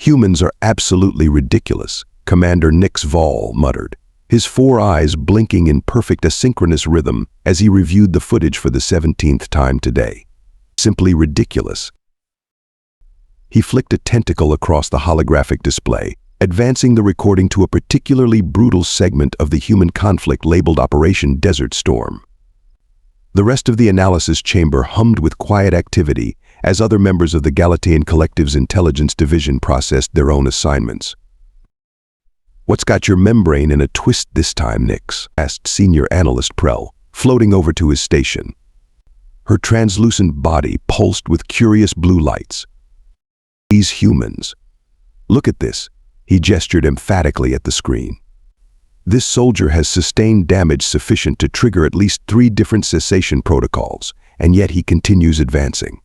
"Humans are absolutely ridiculous," Commander Nix Vol muttered, his 4 eyes blinking in perfect asynchronous rhythm as he reviewed the footage for the 17th time today. Simply ridiculous. He flicked a tentacle across the holographic display, advancing the recording to a particularly brutal segment of the human conflict labeled Operation Desert Storm. The rest of the analysis chamber hummed with quiet activity as other members of the Galatean Collective's intelligence division processed their own assignments. "What's got your membrane in a twist this time, Nix?" asked Senior Analyst Prell, floating over to his station. Her translucent body pulsed with curious blue lights. "These humans. Look at this." He gestured emphatically at the screen. "This soldier has sustained damage sufficient to trigger at least 3 different cessation protocols, and yet he continues advancing.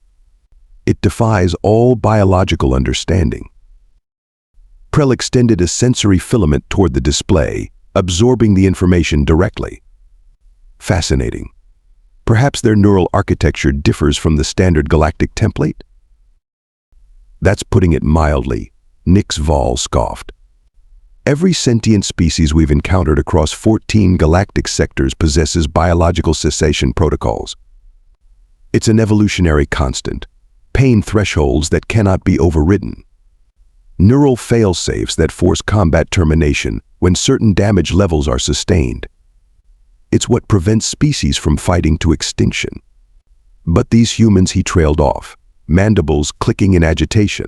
It defies all biological understanding." Prell extended a sensory filament toward the display, absorbing the information directly. "Fascinating. Perhaps their neural architecture differs from the standard galactic template?" "That's putting it mildly," Nix Vol scoffed. "Every sentient species we've encountered across 14 galactic sectors possesses biological cessation protocols. It's an evolutionary constant, pain thresholds that cannot be overridden. Neural fail-safes that force combat termination when certain damage levels are sustained. It's what prevents species from fighting to extinction." But these humans, he trailed off, mandibles clicking in agitation.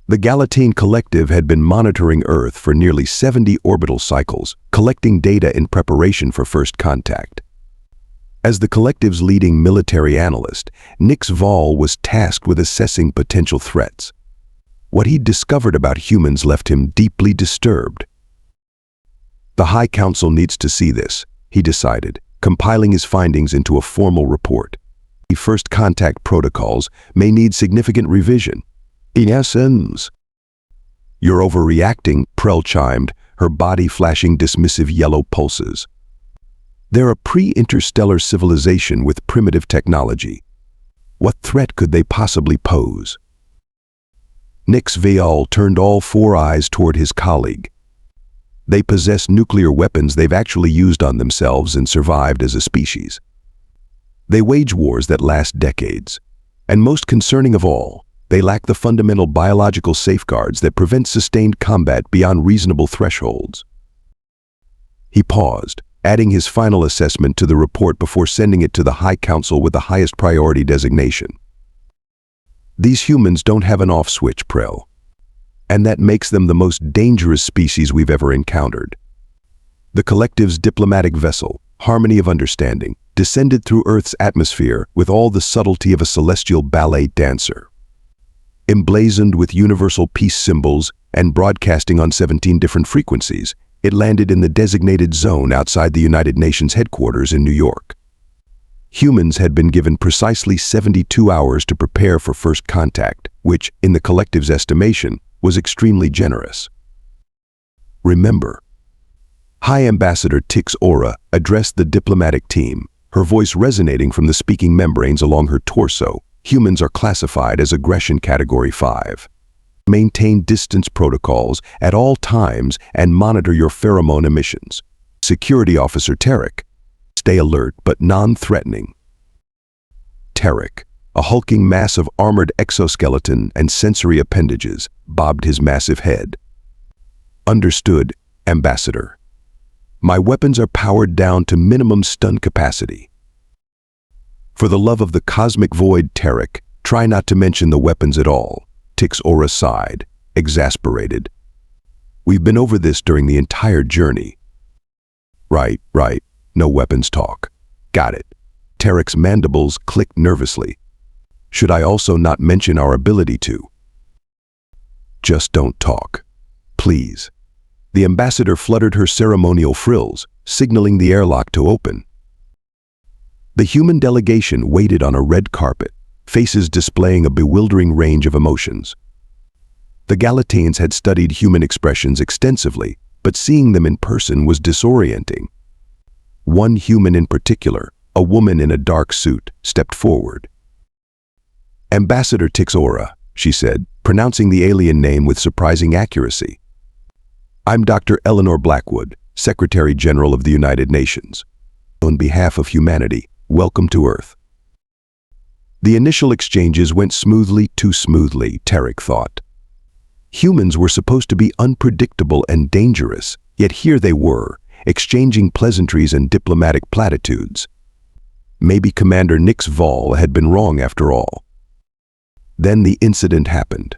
The Galatean Collective had been monitoring Earth for nearly 70 orbital cycles, collecting data in preparation for first contact. As the Collective's leading military analyst, Nix Vol was tasked with assessing potential threats. What he'd discovered about humans left him deeply disturbed. "The High Council needs to see this," he decided, compiling his findings into a formal report. "The first contact protocols may need significant revision. In essence..." "You're overreacting," Prell chimed, her body flashing dismissive yellow pulses. "They're a pre-interstellar civilization with primitive technology. What threat could they possibly pose?" Nix Vol turned all 4 eyes toward his colleague. "They possess nuclear weapons they've actually used on themselves and survived as a species. They wage wars that last decades. And most concerning of all, they lack the fundamental biological safeguards that prevent sustained combat beyond reasonable thresholds." He paused, adding his final assessment to the report before sending it to the High Council with the highest priority designation. "These humans don't have an off switch, Prell. And that makes them the most dangerous species we've ever encountered." The Collective's diplomatic vessel, Harmony of Understanding, descended through Earth's atmosphere with all the subtlety of a celestial ballet dancer. Emblazoned with universal peace symbols and broadcasting on 17 different frequencies, it landed in the designated zone outside the United Nations headquarters in New York. Humans had been given precisely 72 hours to prepare for first contact, which, in the Collective's estimation, was extremely generous. "Remember," High Ambassador Tix Aura addressed the diplomatic team, her voice resonating from the speaking membranes along her torso. "Humans are classified as Aggression Category 5. Maintain distance protocols at all times and monitor your pheromone emissions. Security Officer Tarek, stay alert but non-threatening." Tarek, a hulking mass of armored exoskeleton and sensory appendages, bobbed his massive head. "Understood, Ambassador. My weapons are powered down to minimum stun capacity." "For the love of the cosmic void, Tarek, try not to mention the weapons at all," Tix Aura sighed, exasperated. "We've been over this during the entire journey." Right, no weapons talk. Got it." Tarek's mandibles clicked nervously. "Should I also not mention our ability to?" "Just don't talk. Please." The ambassador fluttered her ceremonial frills, signaling the airlock to open. The human delegation waited on a red carpet, faces displaying a bewildering range of emotions. The Galateans had studied human expressions extensively, but seeing them in person was disorienting. One human in particular, a woman in a dark suit, stepped forward. "Ambassador Tix Aura," she said, pronouncing the alien name with surprising accuracy. "I'm Dr. Eleanor Blackwood, Secretary General of the United Nations. On behalf of humanity, welcome to Earth." The initial exchanges went smoothly, too smoothly, Tarek thought. Humans were supposed to be unpredictable and dangerous, yet here they were, exchanging pleasantries and diplomatic platitudes. Maybe Commander Nix Vol had been wrong after all. Then the incident happened.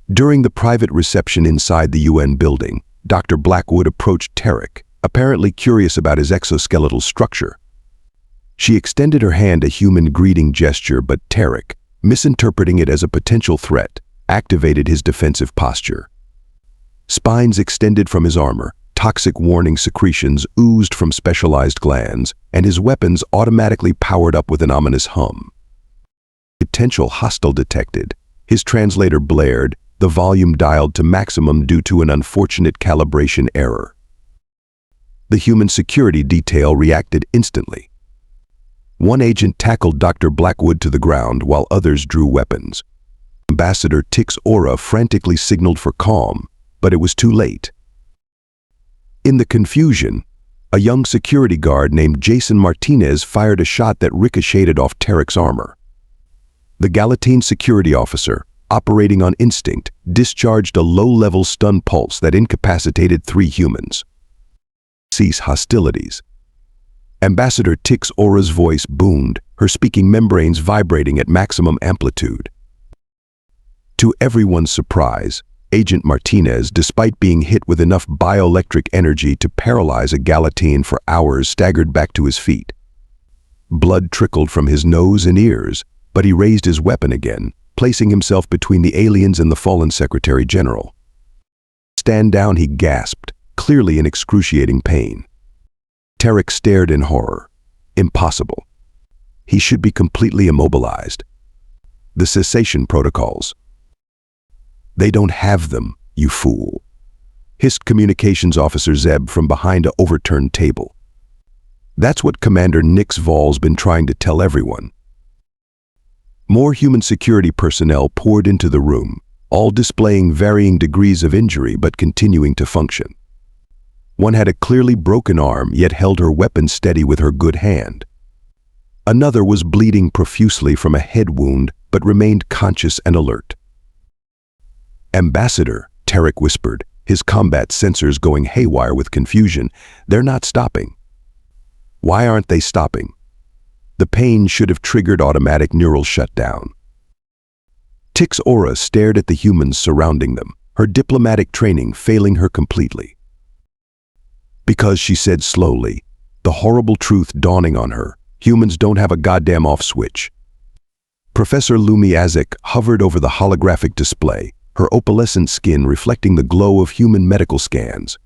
During the private reception inside the UN building, Dr. Blackwood approached Tarek, apparently curious about his exoskeletal structure. She extended her hand, a human greeting gesture, but Tarek, misinterpreting it as a potential threat, activated his defensive posture. Spines extended from his armor, toxic warning secretions oozed from specialized glands, and his weapons automatically powered up with an ominous hum. Potential hostile detected. His translator blared, the volume dialed to maximum due to an unfortunate calibration error. The human security detail reacted instantly. One agent tackled Dr. Blackwood to the ground while others drew weapons. Ambassador Tix Aura frantically signaled for calm, but it was too late. In the confusion, a young security guard named Jason Martinez fired a shot that ricocheted off Tarek's armor. The Galatean security officer, operating on instinct, discharged a low-level stun pulse that incapacitated 3 humans. "Cease hostilities." Ambassador Tix Aura's voice boomed, her speaking membranes vibrating at maximum amplitude. To everyone's surprise, Agent Martinez, despite being hit with enough bioelectric energy to paralyze a Galatean for hours, staggered back to his feet. Blood trickled from his nose and ears, but he raised his weapon again, placing himself between the aliens and the fallen Secretary General. "Stand down," he gasped, clearly in excruciating pain. Tarek stared in horror. Impossible. He should be completely immobilized. The cessation protocols. "They don't have them, you fool," hissed Communications Officer Zeb from behind an overturned table. That's what Commander Nix Vol's been trying to tell everyone. More human security personnel poured into the room, all displaying varying degrees of injury but continuing to function. One had a clearly broken arm, yet held her weapon steady with her good hand. Another was bleeding profusely from a head wound, but remained conscious and alert. "Ambassador," Tarek whispered, his combat sensors going haywire with confusion, "they're not stopping." "Why aren't they stopping?" The pain should have triggered automatic neural shutdown. Tix Aura stared at the humans surrounding them, her diplomatic training failing her completely. "Because," she said slowly, the horrible truth dawning on her, "humans don't have a goddamn off switch." Professor Lumi Azek hovered over the holographic display, her opalescent skin reflecting the glow of human medical scans.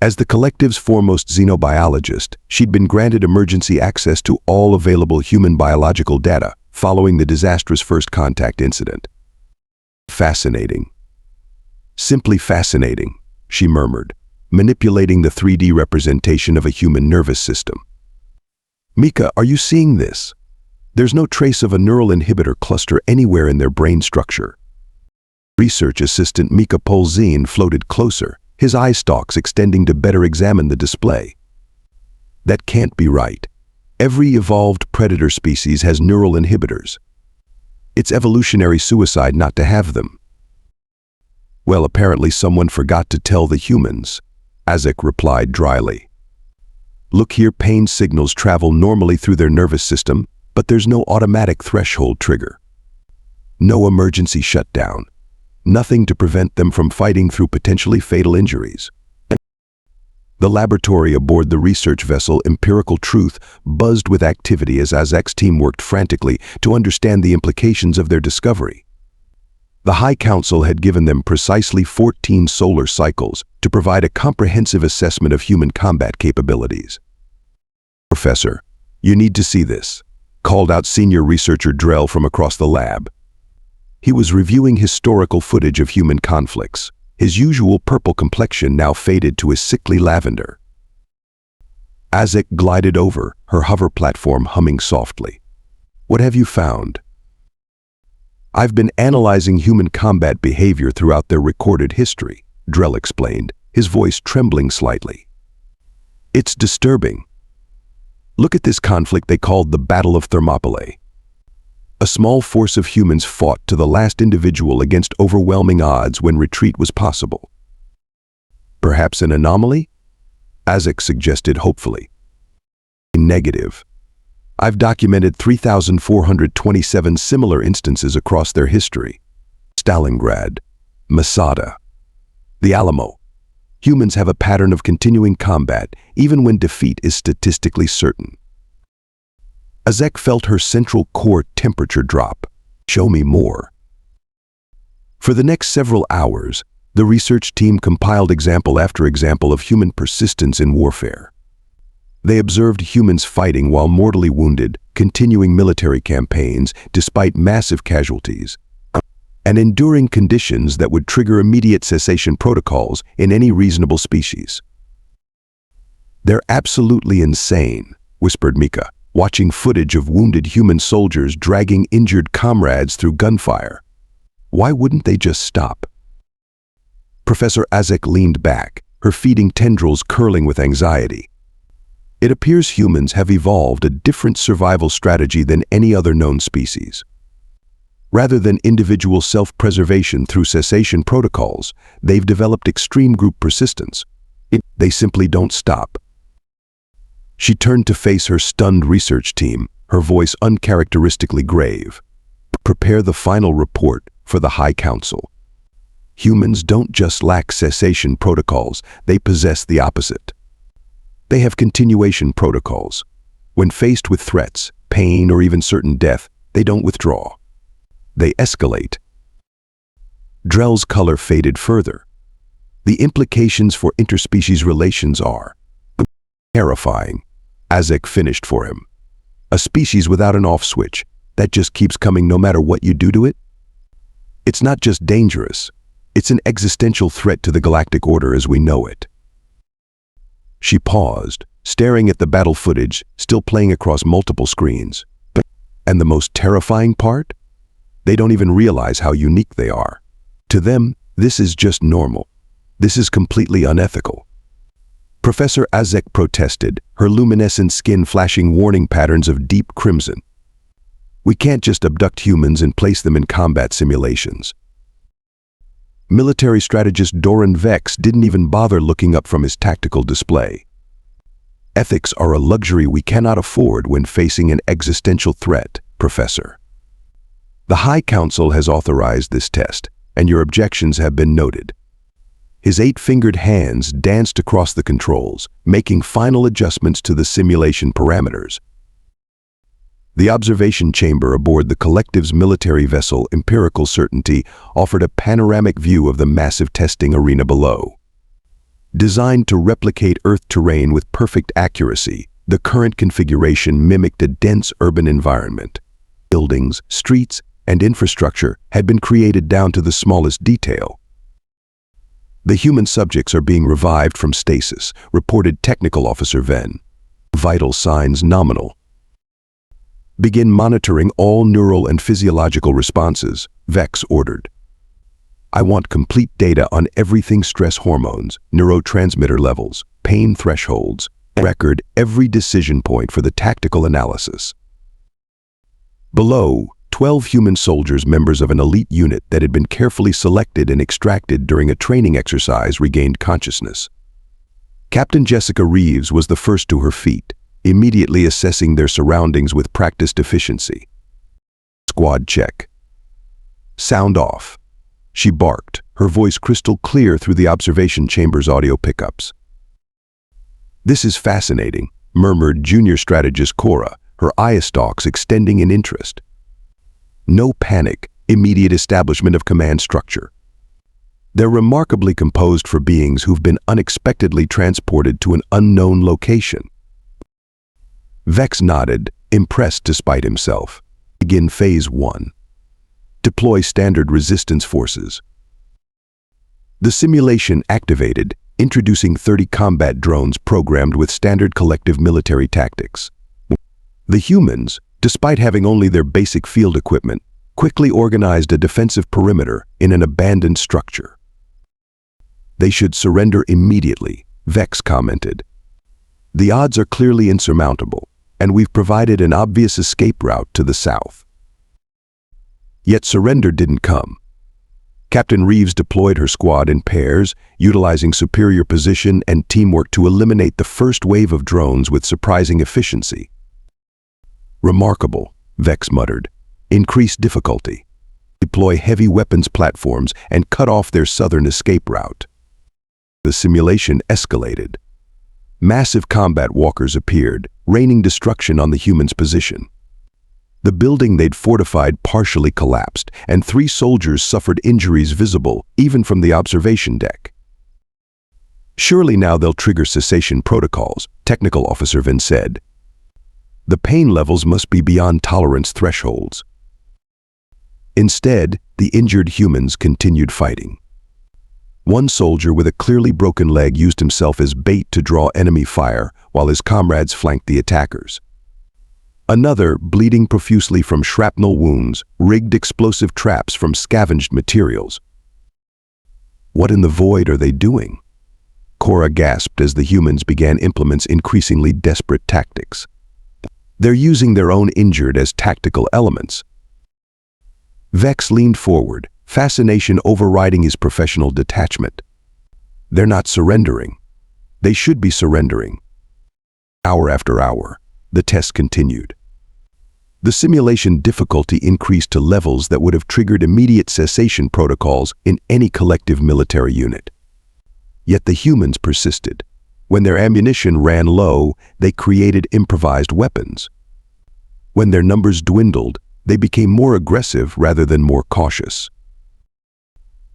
As the collective's foremost xenobiologist, she'd been granted emergency access to all available human biological data following the disastrous first contact incident. "Fascinating. Simply fascinating," she murmured, manipulating the 3D representation of a human nervous system. "Mika, are you seeing this? There's no trace of a neural inhibitor cluster anywhere in their brain structure." Research assistant Mika Polzin floated closer, his eye stalks extending to better examine the display. "That can't be right. Every evolved predator species has neural inhibitors. It's evolutionary suicide not to have them." "Well, apparently someone forgot to tell the humans," Azek replied dryly. "Look here, pain signals travel normally through their nervous system, but there's no automatic threshold trigger. No emergency shutdown. Nothing to prevent them from fighting through potentially fatal injuries." The laboratory aboard the research vessel Empirical Truth buzzed with activity as Azek's team worked frantically to understand the implications of their discovery. The High Council had given them precisely 14 solar cycles to provide a comprehensive assessment of human combat capabilities. "Professor, you need to see this," called out senior researcher Drell from across the lab. He was reviewing historical footage of human conflicts, his usual purple complexion now faded to a sickly lavender. Azek glided over, her hover platform humming softly. "What have you found?" I've been analyzing human combat behavior throughout their recorded history, Drell explained, his voice trembling slightly. It's disturbing. Look at this conflict they called the Battle of Thermopylae. A small force of humans fought to the last individual against overwhelming odds when retreat was possible. Perhaps an anomaly? Azek suggested hopefully. Negative. I've documented 3,427 similar instances across their history. Stalingrad, Masada, the Alamo. Humans have a pattern of continuing combat, even when defeat is statistically certain. Azek felt her central core temperature drop. Show me more. For the next several hours, the research team compiled example after example of human persistence in warfare. They observed humans fighting while mortally wounded, continuing military campaigns despite massive casualties, and enduring conditions that would trigger immediate cessation protocols in any reasonable species. They're absolutely insane, whispered Mika, watching footage of wounded human soldiers dragging injured comrades through gunfire. Why wouldn't they just stop? Professor Azek leaned back, her feeding tendrils curling with anxiety. It appears humans have evolved a different survival strategy than any other known species. Rather than individual self-preservation through cessation protocols, they've developed extreme group persistence. They simply don't stop. She turned to face her stunned research team, her voice uncharacteristically grave. Prepare the final report for the High Council. Humans don't just lack cessation protocols, they possess the opposite. They have continuation protocols. When faced with threats, pain, or even certain death, they don't withdraw. They escalate. Drell's color faded further. The implications for interspecies relations are terrifying. Azek finished for him. A species without an off switch, that just keeps coming no matter what you do to it? It's not just dangerous, it's an existential threat to the galactic order as we know it. She paused, staring at the battle footage, still playing across multiple screens. And the most terrifying part? They don't even realize how unique they are. To them, this is just normal. This is completely unethical. Professor Azek protested, her luminescent skin flashing warning patterns of deep crimson. We can't just abduct humans and place them in combat simulations. Military strategist Doran Vex didn't even bother looking up from his tactical display. Ethics are a luxury we cannot afford when facing an existential threat, Professor. The High Council has authorized this test, and your objections have been noted. His 8-fingered hands danced across the controls, making final adjustments to the simulation parameters. The observation chamber aboard the Collective's military vessel Empirical Certainty offered a panoramic view of the massive testing arena below. Designed to replicate Earth terrain with perfect accuracy, the current configuration mimicked a dense urban environment. Buildings, streets, and infrastructure had been created down to the smallest detail. The human subjects are being revived from stasis, reported Technical Officer Venn. Vital signs nominal. Begin monitoring all neural and physiological responses, Vex ordered. I want complete data on everything: stress hormones, neurotransmitter levels, pain thresholds, record every decision point for the tactical analysis. Below, 12 human soldiers, members of an elite unit that had been carefully selected and extracted during a training exercise, regained consciousness. Captain Jessica Reeves was the first to her feet, immediately assessing their surroundings with practiced efficiency. Squad check. Sound off. She barked, her voice crystal clear through the observation chamber's audio pickups. This is fascinating, murmured junior strategist Cora, her eye stalks extending in interest. No panic, immediate establishment of command structure. They're remarkably composed for beings who've been unexpectedly transported to an unknown location. Vex nodded, impressed despite himself. Begin Phase 1. Deploy standard resistance forces. The simulation activated, introducing 30 combat drones programmed with standard collective military tactics. The humans, despite having only their basic field equipment, quickly organized a defensive perimeter in an abandoned structure. "They should surrender immediately," Vex commented. "The odds are clearly insurmountable, and we've provided an obvious escape route to the south." Yet surrender didn't come. Captain Reeves deployed her squad in pairs, utilizing superior position and teamwork to eliminate the first wave of drones with surprising efficiency. "Remarkable," Vex muttered. "Increased difficulty. Deploy heavy weapons platforms and cut off their southern escape route." The simulation escalated. Massive combat walkers appeared, raining destruction on the humans' position. The building they'd fortified partially collapsed, and 3 soldiers suffered injuries visible even from the observation deck. "Surely now they'll trigger cessation protocols," Technical Officer Vin said. "The pain levels must be beyond tolerance thresholds." Instead, the injured humans continued fighting. One soldier with a clearly broken leg used himself as bait to draw enemy fire, while his comrades flanked the attackers. Another, bleeding profusely from shrapnel wounds, rigged explosive traps from scavenged materials. "What in the void are they doing?" Cora gasped as the humans began implements increasingly desperate tactics. "They're using their own injured as tactical elements." Vex leaned forward, fascination overriding his professional detachment. "They're not surrendering. They should be surrendering." Hour after hour, the test continued. The simulation difficulty increased to levels that would have triggered immediate cessation protocols in any collective military unit. Yet the humans persisted. When their ammunition ran low, they created improvised weapons. When their numbers dwindled, they became more aggressive rather than more cautious.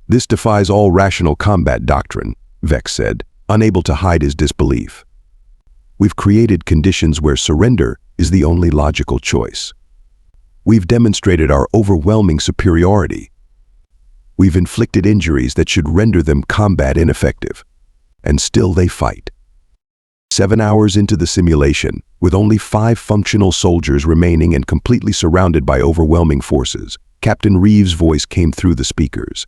"This defies all rational combat doctrine," Vex said, unable to hide his disbelief. "We've created conditions where surrender is the only logical choice. We've demonstrated our overwhelming superiority. We've inflicted injuries that should render them combat ineffective. And still they fight." 7 hours into the simulation, with only 5 functional soldiers remaining and completely surrounded by overwhelming forces, Captain Reeves' voice came through the speakers.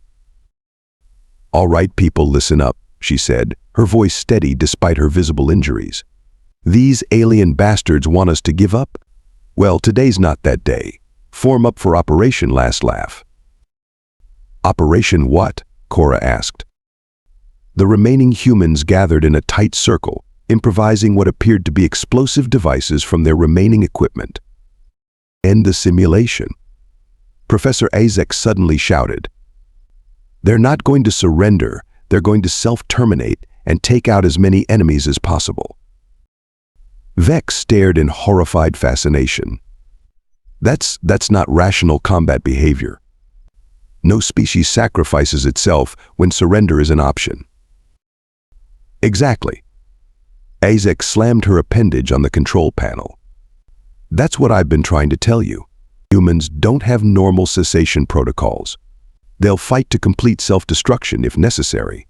"All right, people, listen up," she said, her voice steady despite her visible injuries. "These alien bastards want us to give up? Well, today's not that day. Form up for Operation Last Laugh." "Operation what?" Cora asked. The remaining humans gathered in a tight circle, improvising what appeared to be explosive devices from their remaining equipment. "End the simulation," Professor Azek suddenly shouted. "They're not going to surrender, they're going to self-terminate and take out as many enemies as possible." Vex stared in horrified fascination. That's not rational combat behavior. No species sacrifices itself when surrender is an option." "Exactly." Azek slammed her appendage on the control panel. "That's what I've been trying to tell you. Humans don't have normal cessation protocols. They'll fight to complete self-destruction if necessary."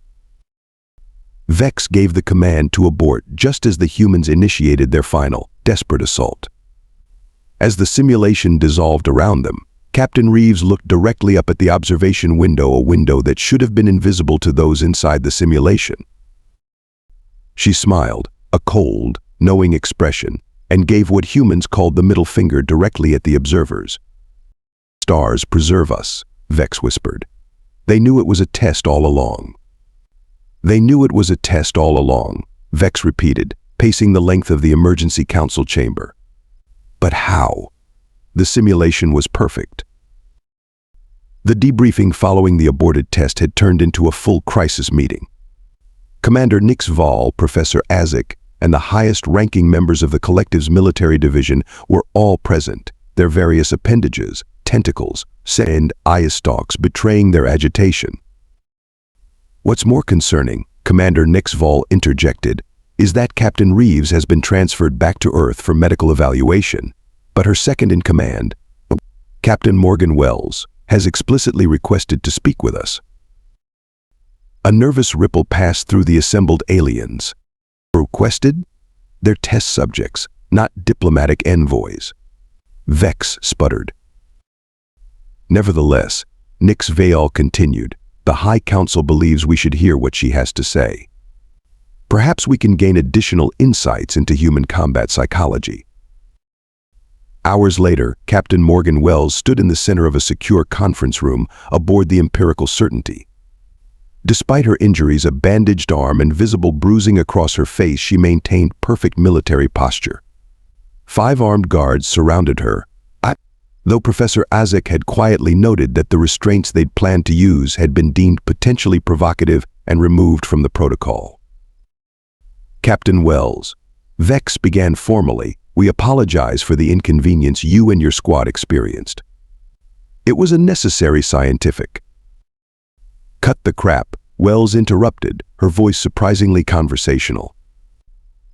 Vex gave the command to abort just as the humans initiated their final, desperate assault. As the simulation dissolved around them, Captain Reeves looked directly up at the observation window, a window that should have been invisible to those inside the simulation. She smiled, a cold, knowing expression, and gave what humans called the middle finger directly at the observers. "Stars preserve us," Vex whispered. "They knew it was a test all along." "They knew it was a test all along," Vex repeated, pacing the length of the emergency council chamber. "But how?" The simulation was perfect. The debriefing following the aborted test had turned into a full crisis meeting. Commander Nix Vol, Professor Azek, and the highest-ranking members of the Collective's military division were all present, their various appendages, tentacles, and eye stalks betraying their agitation. "What's more concerning," Commander Nix Vol interjected, "is that Captain Reeves has been transferred back to Earth for medical evaluation, but her second-in-command, Captain Morgan Wells, has explicitly requested to speak with us." A nervous ripple passed through the assembled aliens. "Requested? They're test subjects, not diplomatic envoys." Vex sputtered. Nevertheless, Nix Vail continued, "The High Council believes we should hear what she has to say. Perhaps we can gain additional insights into human combat psychology." Hours later, Captain Morgan Wells stood in the center of a secure conference room aboard the Empirical Certainty. Despite her injuries, a bandaged arm and visible bruising across her face, she maintained perfect military posture. 5 armed guards surrounded her, though Professor Isaac had quietly noted that the restraints they'd planned to use had been deemed potentially provocative and removed from the protocol. "Captain Wells," Vex began formally, "we apologize for the inconvenience you and your squad experienced. It was a necessary scientific—" "Cut the crap," Wells interrupted, her voice surprisingly conversational.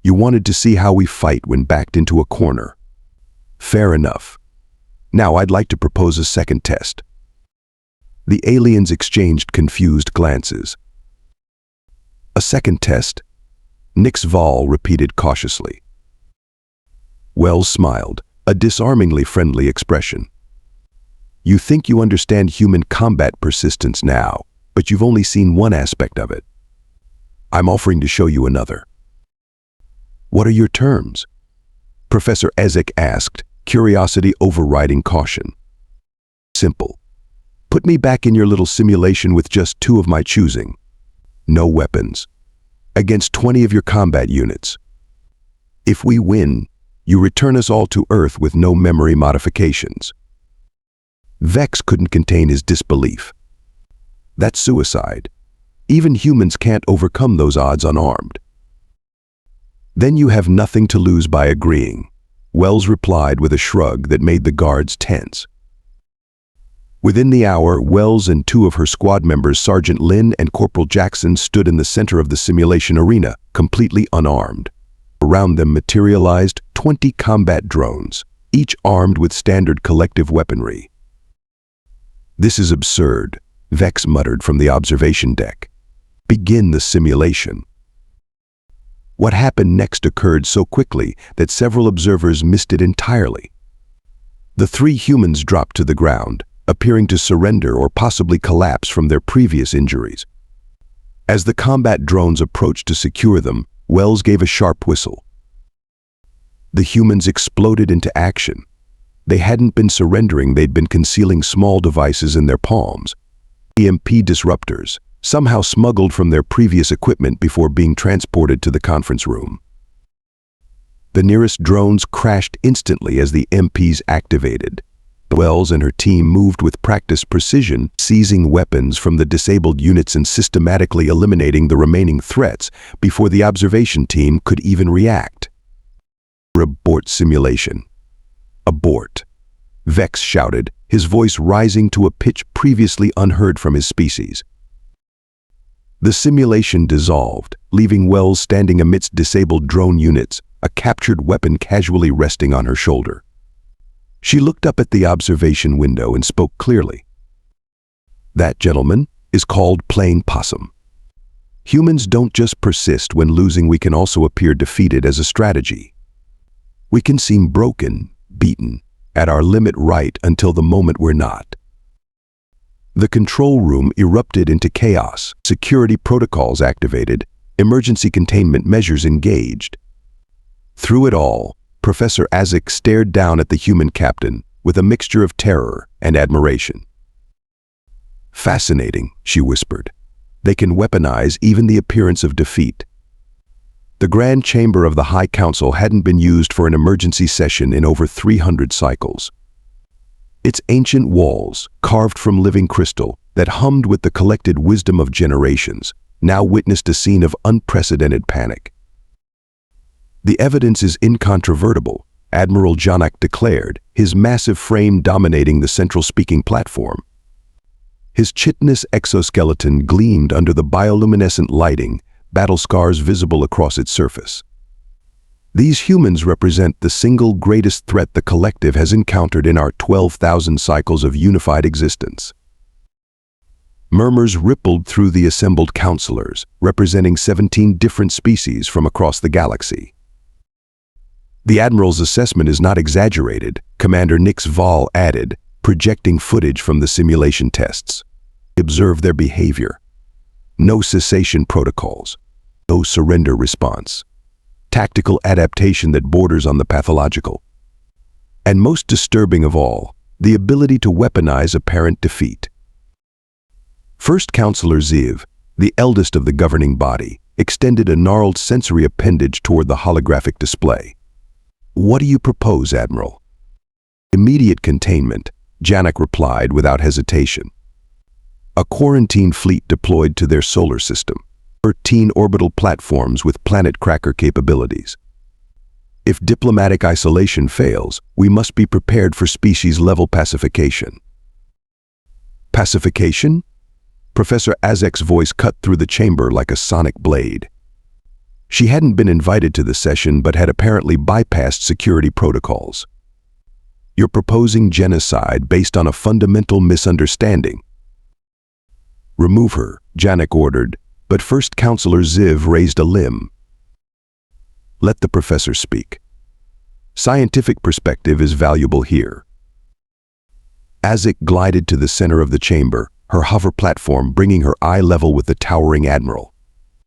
"You wanted to see how we fight when backed into a corner. Fair enough. Now I'd like to propose a second test." The aliens exchanged confused glances. "A second test?" Nix Vail repeated cautiously. Wells smiled, a disarmingly friendly expression. "You think you understand human combat persistence now, but you've only seen one aspect of it. I'm offering to show you another." "What are your terms?" Professor Isaac asked, curiosity overriding caution. "Simple. Put me back in your little simulation with just 2 of my choosing. No weapons. Against 20 of your combat units. If we win, you return us all to Earth with no memory modifications." Vex couldn't contain his disbelief. "That's suicide. Even humans can't overcome those odds unarmed." "Then you have nothing to lose by agreeing," Wells replied with a shrug that made the guards tense. Within the hour, Wells and 2 of her squad members, Sergeant Lynn and Corporal Jackson, stood in the center of the simulation arena, completely unarmed. Around them materialized 20 combat drones, each armed with standard collective weaponry. "This is absurd," Vex muttered from the observation deck. "Begin the simulation." What happened next occurred so quickly that several observers missed it entirely. The 3 humans dropped to the ground, appearing to surrender or possibly collapse from their previous injuries. As the combat drones approached to secure them, Wells gave a sharp whistle. The humans exploded into action. They hadn't been surrendering, they'd been concealing small devices in their palms. EMP disruptors, somehow smuggled from their previous equipment before being transported to the conference room. The nearest drones crashed instantly as the MPs activated. Wells and her team moved with practiced precision, seizing weapons from the disabled units and systematically eliminating the remaining threats before the observation team could even react. "Abort simulation. Abort," Vex shouted, his voice rising to a pitch previously unheard from his species. The simulation dissolved, leaving Wells standing amidst disabled drone units, a captured weapon casually resting on her shoulder. She looked up at the observation window and spoke clearly. "That, gentlemen, is called playing possum. Humans don't just persist when losing, we can also appear defeated as a strategy. We can seem broken, beaten, at our limit right until the moment we're not." The control room erupted into chaos, security protocols activated, emergency containment measures engaged. Through it all, Professor Isaac stared down at the human captain with a mixture of terror and admiration. "Fascinating," she whispered. "They can weaponize even the appearance of defeat." The Grand Chamber of the High Council hadn't been used for an emergency session in over 300 cycles. Its ancient walls, carved from living crystal that hummed with the collected wisdom of generations, now witnessed a scene of unprecedented panic. "The evidence is incontrovertible," Admiral Janak declared, his massive frame dominating the central speaking platform. His chitinous exoskeleton gleamed under the bioluminescent lighting, battle scars visible across its surface. "These humans represent the single greatest threat the Collective has encountered in our 12,000 cycles of unified existence." Murmurs rippled through the assembled counselors, representing 17 different species from across the galaxy. "The Admiral's assessment is not exaggerated," Commander Nix Vail added, projecting footage from the simulation tests. Observe their behavior. No cessation protocols. No surrender response. Tactical adaptation that borders on the pathological. And most disturbing of all, the ability to weaponize apparent defeat. First Counselor Ziv, the eldest of the governing body, extended a gnarled sensory appendage toward the holographic display. "What do you propose, Admiral?" "Immediate containment," Janak replied without hesitation. "A quarantine fleet deployed to their solar system. 13 orbital platforms with planet cracker capabilities. If diplomatic isolation fails, we must be prepared for species-level pacification." "Pacification?" Professor Azek's voice cut through the chamber like a sonic blade. She hadn't been invited to the session but had apparently bypassed security protocols. "You're proposing genocide based on a fundamental misunderstanding." "Remove her," Janak ordered, but First Counselor Ziv raised a limb. "Let the professor speak. Scientific perspective is valuable here." Azek glided to the center of the chamber, her hover platform bringing her eye level with the towering admiral.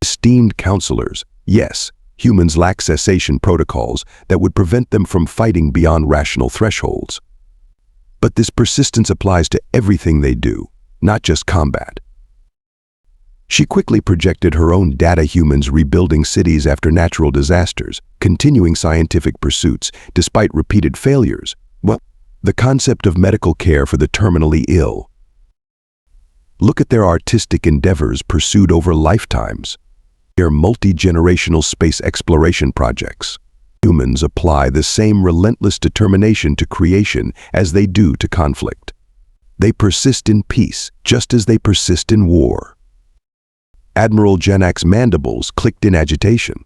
"Esteemed counselors, yes, humans lack cessation protocols that would prevent them from fighting beyond rational thresholds. But this persistence applies to everything they do, not just combat." She quickly projected her own data: humans rebuilding cities after natural disasters, continuing scientific pursuits despite repeated failures. Well, the concept of medical care for the terminally ill. Look at their artistic endeavors pursued over lifetimes. Their multi-generational space exploration projects. Humans apply the same relentless determination to creation as they do to conflict. They persist in peace just as they persist in war. Admiral Janak's mandibles clicked in agitation.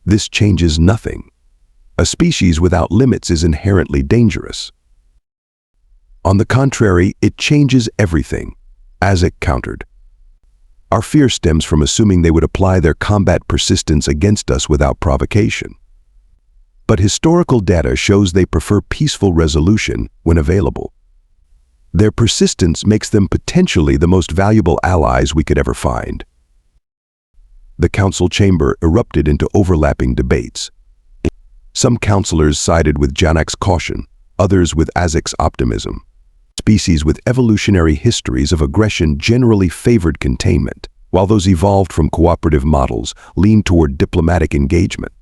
"This changes nothing. A species without limits is inherently dangerous." "On the contrary, it changes everything," Azek countered. "Our fear stems from assuming they would apply their combat persistence against us without provocation. But historical data shows they prefer peaceful resolution when available. Their persistence makes them potentially the most valuable allies we could ever find." The council chamber erupted into overlapping debates. Some counselors sided with Janak's caution, others with Azek's optimism. Species with evolutionary histories of aggression generally favored containment, while those evolved from cooperative models leaned toward diplomatic engagement.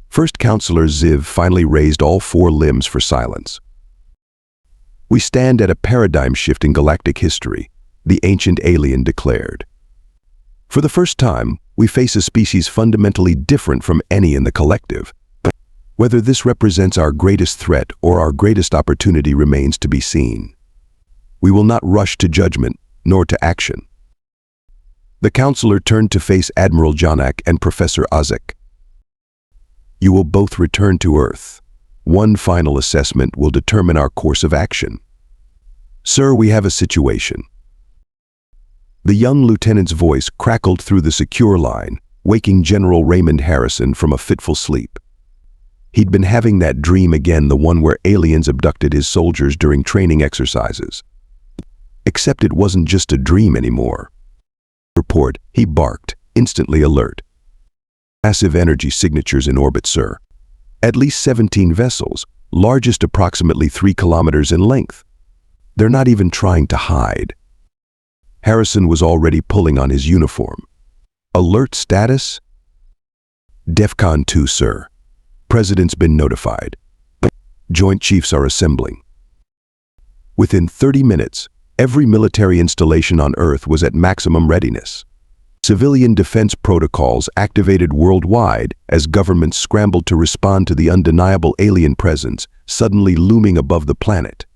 First Counselor Ziv finally raised all 4 limbs for silence. "We stand at a paradigm shift in galactic history," the ancient alien declared. "For the first time, we face a species fundamentally different from any in the collective. Whether this represents our greatest threat or our greatest opportunity remains to be seen. We will not rush to judgment, nor to action." The counselor turned to face Admiral Janak and Professor Azek. "You will both return to Earth. One final assessment will determine our course of action. Sir, we have a situation." The young lieutenant's voice crackled through the secure line, waking General Raymond Harrison from a fitful sleep. He'd been having that dream again, the one where aliens abducted his soldiers during training exercises. Except it wasn't just a dream anymore. "Report," he barked, instantly alert. "Massive energy signatures in orbit, sir. At least 17 vessels, largest approximately 3 kilometers in length. They're not even trying to hide." Harrison was already pulling on his uniform. "Alert status?" "DEFCON 2, sir. President's been notified. Joint Chiefs are assembling." Within 30 minutes, every military installation on Earth was at maximum readiness. Civilian defense protocols activated worldwide as governments scrambled to respond to the undeniable alien presence suddenly looming above the planet.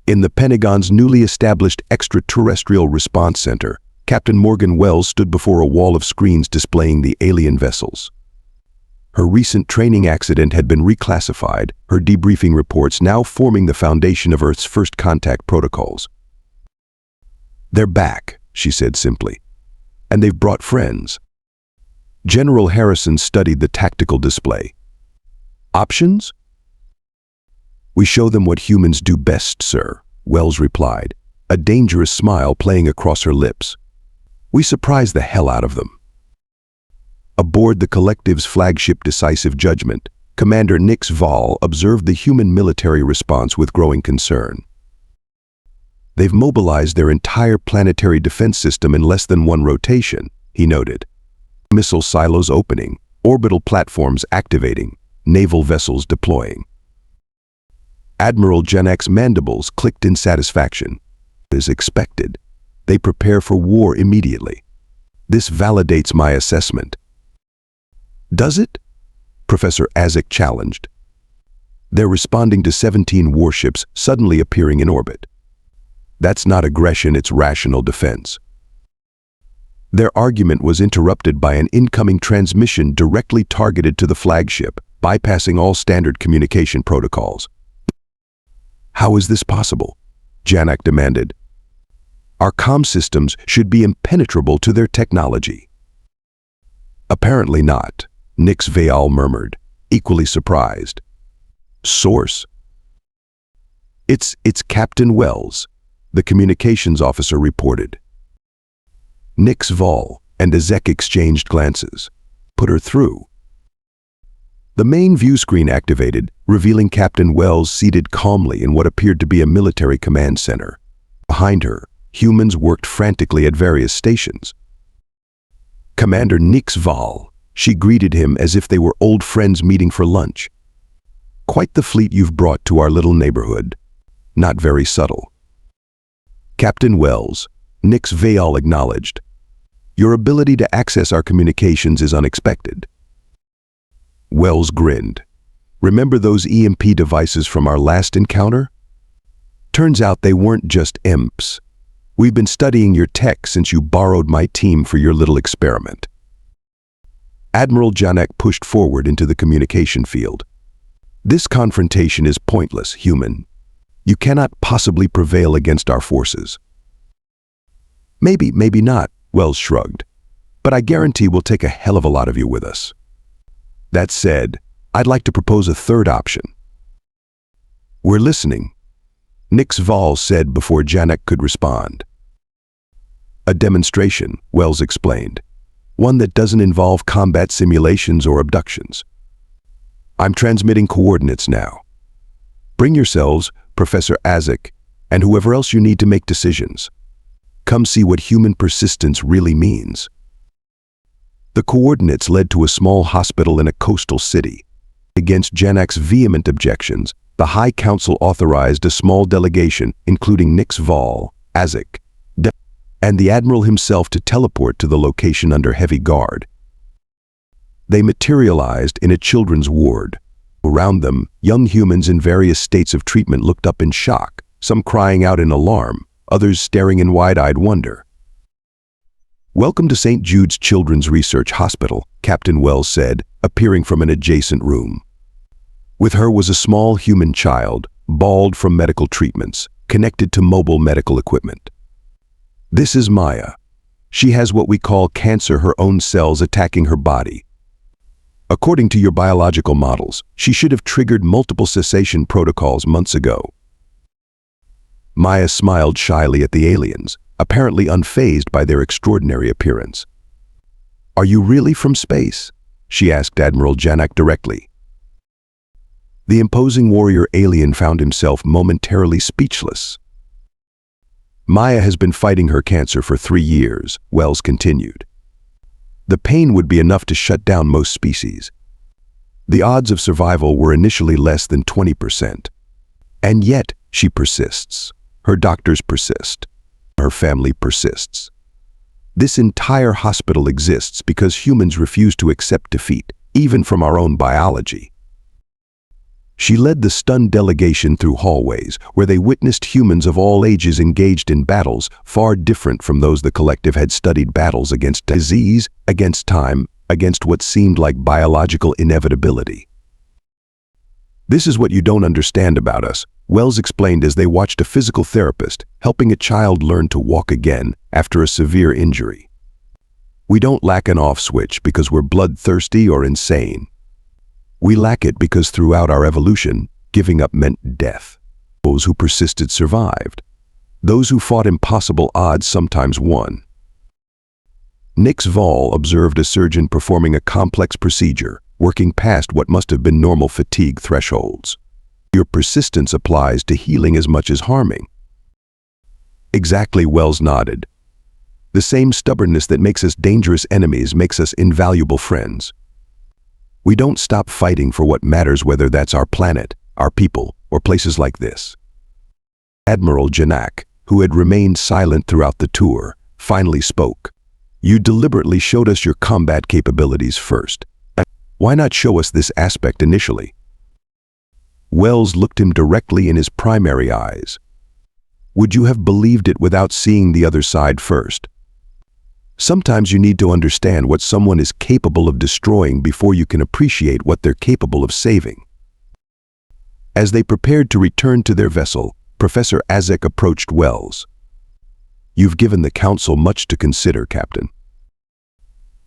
In the Pentagon's newly established Extraterrestrial Response Center, Captain Morgan Wells stood before a wall of screens displaying the alien vessels. Her recent training accident had been reclassified, her debriefing reports now forming the foundation of Earth's first contact protocols. "They're back," she said simply. "And they've brought friends." General Harrison studied the tactical display. "Options?" "We show them what humans do best, sir," Wells replied, a dangerous smile playing across her lips. "We surprise the hell out of them." Aboard the Collective's flagship Decisive Judgment, Commander Nix Vol observed the human military response with growing concern. "They've mobilized their entire planetary defense system in less than one rotation," he noted. "Missile silos opening, orbital platforms activating, naval vessels deploying." Admiral Janak's mandibles clicked in satisfaction. As expected, they prepare for war immediately. "This validates my assessment." "Does it?" Professor Azek challenged. "They're responding to 17 warships suddenly appearing in orbit. That's not aggression, it's rational defense." Their argument was interrupted by an incoming transmission directly targeted to the flagship, bypassing all standard communication protocols. "How is this possible?" Janak demanded. "Our comm systems should be impenetrable to their technology." "Apparently not," Nix Veal murmured, equally surprised. "Source?" It's Captain Wells," the communications officer reported. Nix Vol and Azek exchanged glances. "Put her through." The main view screen activated, revealing Captain Wells seated calmly in what appeared to be a military command center. Behind her, humans worked frantically at various stations. "Commander Nix Vol," she greeted him as if they were old friends meeting for lunch. "Quite the fleet you've brought to our little neighborhood." "Not very subtle." "Captain Wells," Nix Veal acknowledged. "Your ability to access our communications is unexpected." Wells grinned. "Remember those EMP devices from our last encounter? Turns out they weren't just imps. We've been studying your tech since you borrowed my team for your little experiment." Admiral Janak pushed forward into the communication field. "This confrontation is pointless, human. You cannot possibly prevail against our forces." Maybe not," Wells shrugged. "But I guarantee we'll take a hell of a lot of you with us. That said, I'd like to propose a third option." "We're listening," Nix Vol said before Janak could respond. "A demonstration," Wells explained. "One that doesn't involve combat simulations or abductions. I'm transmitting coordinates now. Bring yourselves, Professor Azek, and whoever else you need to make decisions. Come see what human persistence really means." The coordinates led to a small hospital in a coastal city. Against Janak's vehement objections, the High Council authorized a small delegation, including Nix Vol, Azek, and the Admiral himself, to teleport to the location under heavy guard. They materialized in a children's ward. Around them, young humans in various states of treatment looked up in shock, some crying out in alarm, others staring in wide-eyed wonder. "Welcome to St. Jude's Children's Research Hospital," Captain Wells said, appearing from an adjacent room. With her was a small human child, bald from medical treatments, connected to mobile medical equipment. "This is Maya. She has what we call cancer, her own cells attacking her body. According to your biological models, she should have triggered multiple cessation protocols months ago." Maya smiled shyly at the aliens, apparently unfazed by their extraordinary appearance. "Are you really from space?" she asked Admiral Janak directly. The imposing warrior alien found himself momentarily speechless. "Maya has been fighting her cancer for 3 years," Wells continued. "The pain would be enough to shut down most species. The odds of survival were initially less than 20%. And yet, she persists. Her doctors persist. Her family persists. This entire hospital exists because humans refuse to accept defeat, even from our own biology." She led the stunned delegation through hallways where they witnessed humans of all ages engaged in battles far different from those the Collective had studied: battles against disease, against time, against what seemed like biological inevitability. "This is what you don't understand about us," Wells explained as they watched a physical therapist helping a child learn to walk again after a severe injury. "We don't lack an off switch because we're bloodthirsty or insane. We lack it because throughout our evolution, Giving up meant death. Those who persisted survived. Those who fought impossible odds sometimes won. Nix Vol observed a surgeon performing a complex procedure, working past what must have been normal fatigue thresholds. Your persistence applies to healing as much as harming. Exactly, Wells nodded. The same stubbornness that makes us dangerous enemies makes us invaluable friends. We don't stop fighting for what matters, whether that's our planet, our people, or places like this. Admiral Janak, who had remained silent throughout the tour, finally spoke. You deliberately showed us your combat capabilities first. Why not show us this aspect initially? Wells looked him directly in his primary eyes. Would you have believed it without seeing the other side first? Sometimes you need to understand what someone is capable of destroying before you can appreciate what they're capable of saving. As they prepared to return to their vessel, Professor Azek approached Wells. You've given the Council much to consider, Captain.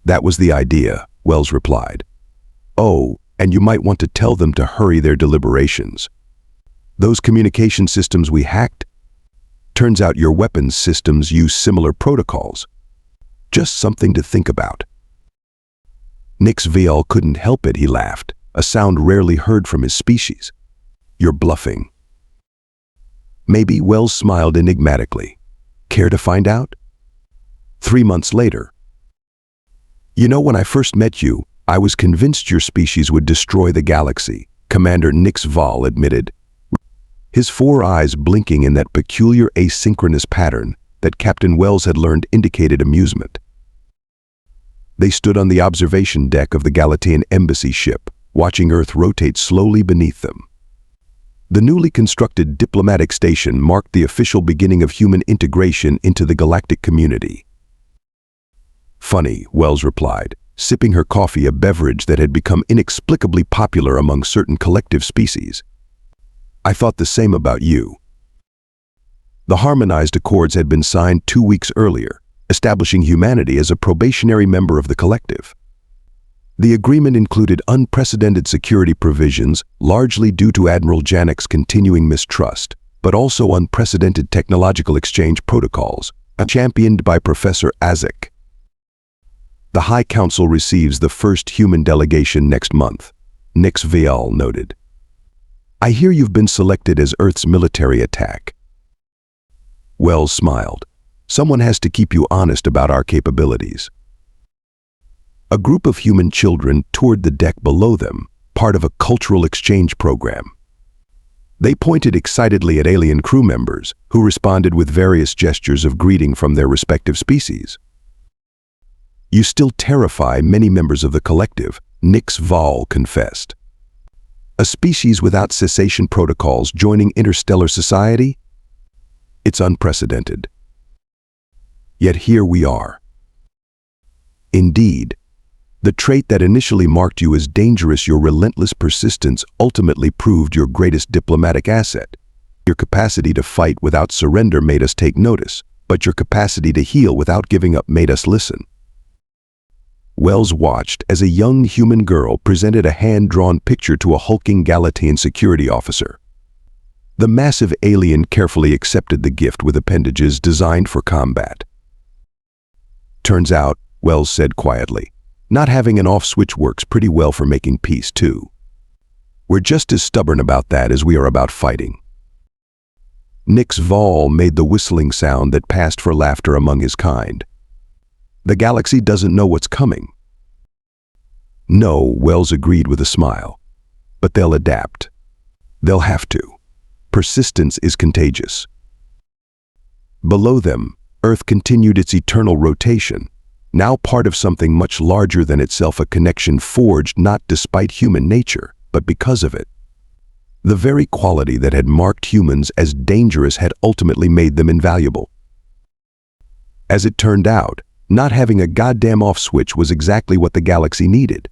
That was the idea, Wells replied. Oh, and you might want to tell them to hurry their deliberations. Those communication systems we hacked? Turns out your weapons systems use similar protocols. Just something to think about. Nix Vial couldn't help it, he laughed, a sound rarely heard from his species. You're bluffing. Maybe, Wells smiled enigmatically. Care to find out? 3 months later. You know, when I first met you, I was convinced your species would destroy the galaxy, Commander Nix Vol admitted, his 4 eyes blinking in that peculiar asynchronous pattern that Captain Wells had learned indicated amusement. They stood on the observation deck of the Galatean embassy ship, watching Earth rotate slowly beneath them. The newly constructed diplomatic station marked the official beginning of human integration into the galactic community. Funny, Wells replied, sipping her coffee, a beverage that had become inexplicably popular among certain collective species. I thought the same about you. The harmonized accords had been signed 2 weeks earlier, establishing humanity as a probationary member of the collective. The agreement included unprecedented security provisions, largely due to Admiral Janek's continuing mistrust, but also unprecedented technological exchange protocols, championed by Professor Azek. The High Council receives the first human delegation next month, Nix Vial noted. I hear you've been selected as Earth's military attack. Wells smiled. Someone has to keep you honest about our capabilities. A group of human children toured the deck below them, part of a cultural exchange program. They pointed excitedly at alien crew members, who responded with various gestures of greeting from their respective species. You still terrify many members of the collective, Nix Vol confessed. A species without cessation protocols joining interstellar society? It's unprecedented. Yet here we are. Indeed, the trait that initially marked you as dangerous, your relentless persistence, ultimately proved your greatest diplomatic asset. Your capacity to fight without surrender made us take notice, but your capacity to heal without giving up made us listen. Wells watched as a young human girl presented a hand-drawn picture to a hulking Galatean security officer. The massive alien carefully accepted the gift with appendages designed for combat. Turns out, Wells said quietly, not having an off switch works pretty well for making peace too. We're just as stubborn about that as we are about fighting. Nix Vol made the whistling sound that passed for laughter among his kind. The galaxy doesn't know what's coming. No, Wells agreed with a smile. But they'll adapt. They'll have to. Persistence is contagious. Below them, Earth continued its eternal rotation, now part of something much larger than itself, a connection forged not despite human nature, but because of it. The very quality that had marked humans as dangerous had ultimately made them invaluable. As it turned out, not having a goddamn off switch was exactly what the galaxy needed.